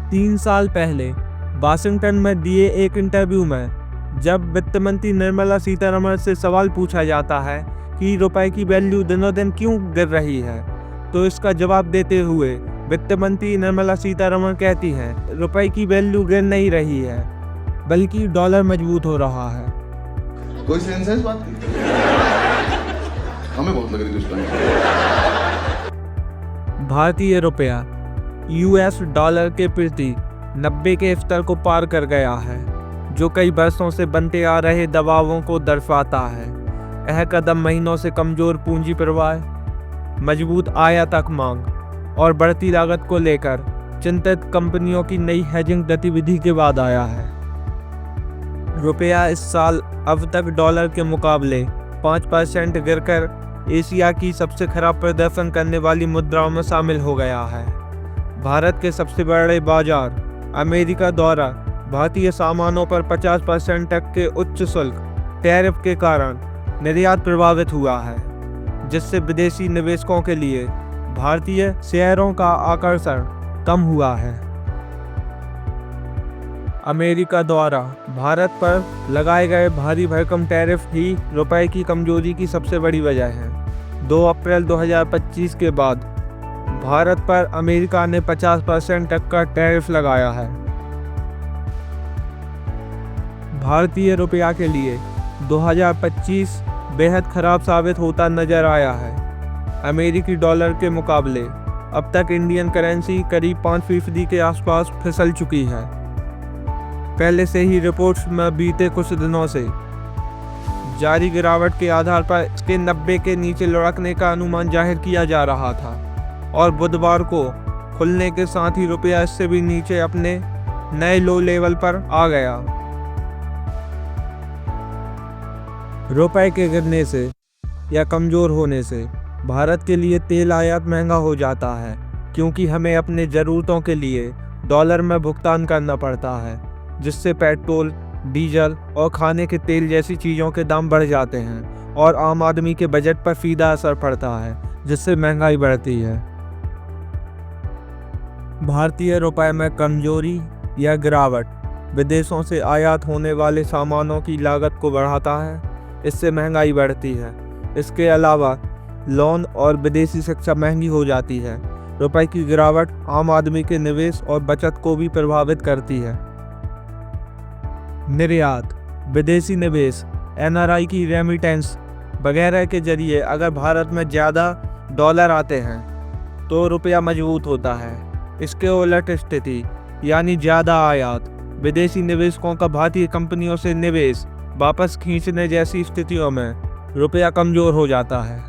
3 साल पहले वाशिंगटन में दिए एक इंटरव्यू में जब वित्त मंत्री निर्मला सीतारमण से सवाल पूछा जाता है कि रुपए की वैल्यू दिनों दिन क्यों गिर रही है, तो इसका जवाब देते हुए वित्त मंत्री निर्मला सीतारमण कहती हैं, रुपए की वैल्यू गिर नहीं रही है, बल्कि डॉलर मजबूत हो रहा है। कोई सेंस है इस बात की? हमें बहुत लग रही दुश्मनी। भारतीय रुपया यूएस डॉलर के प्रति 90 के स्तर को पार कर गया है, जो कई वर्षों से बनते आ रहे दबावों को दर्शाता है। यह कदम महीनों से कमजोर पूंजी प्रवाह, मजबूत आयातक मांग और बढ़ती लागत को लेकर चिंतित कंपनियों की नई हेजिंग गतिविधि के बाद आया है। रुपया इस साल अब तक डॉलर के मुकाबले 5% गिरकर एशिया की सबसे खराब प्रदर्शन करने वाली मुद्राओं में शामिल हो गया है। भारत के सबसे बड़े बाजार अमेरिका द्वारा भारतीय सामानों पर 50% तक के उच्च शुल्क टैरिफ के कारण निर्यात प्रभावित हुआ है, जिससे विदेशी निवेशकों के लिए भारतीय शेयरों का आकर्षण कम हुआ है। अमेरिका द्वारा भारत पर लगाए गए भारी भरकम टैरिफ ही रुपए की कमजोरी की सबसे बड़ी वजह है। 2 अप्रैल 2025 के बाद भारत पर अमेरिका ने 50% तक का टैरिफ लगाया है। भारतीय रुपया के लिए 2025 बेहद खराब साबित होता नजर आया है। अमेरिकी डॉलर के मुकाबले अब तक इंडियन करेंसी करीब 5% के आसपास फिसल चुकी है। पहले से ही रिपोर्ट्स में बीते कुछ दिनों से जारी गिरावट के आधार पर इसके 90 के नीचे लुढ़कने का अनुमान जाहिर किया जा रहा था और बुधवार को खुलने के साथ ही रुपया इससे भी नीचे अपने नए लो लेवल पर आ गया। रुपए के गिरने से या कमज़ोर होने से भारत के लिए तेल आयात महंगा हो जाता है, क्योंकि हमें अपने ज़रूरतों के लिए डॉलर में भुगतान करना पड़ता है, जिससे पेट्रोल, डीजल और खाने के तेल जैसी चीज़ों के दाम बढ़ जाते हैं और आम आदमी के बजट पर सीधा असर पड़ता है, जिससे महंगाई बढ़ती है। भारतीय रुपए में कमजोरी या गिरावट विदेशों से आयात होने वाले सामानों की लागत को बढ़ाता है, इससे महंगाई बढ़ती है। इसके अलावा लोन और विदेशी शिक्षा महंगी हो जाती है। रुपए की गिरावट आम आदमी के निवेश और बचत को भी प्रभावित करती है। निर्यात, विदेशी निवेश, एनआरआई की रेमिटेंस वगैरह के जरिए अगर भारत में ज़्यादा डॉलर आते हैं तो रुपया मजबूत होता है। इसके उलट स्थिति यानी ज़्यादा आयात, विदेशी निवेशकों का भारतीय कंपनियों से निवेश वापस खींचने जैसी स्थितियों में रुपया कमज़ोर हो जाता है।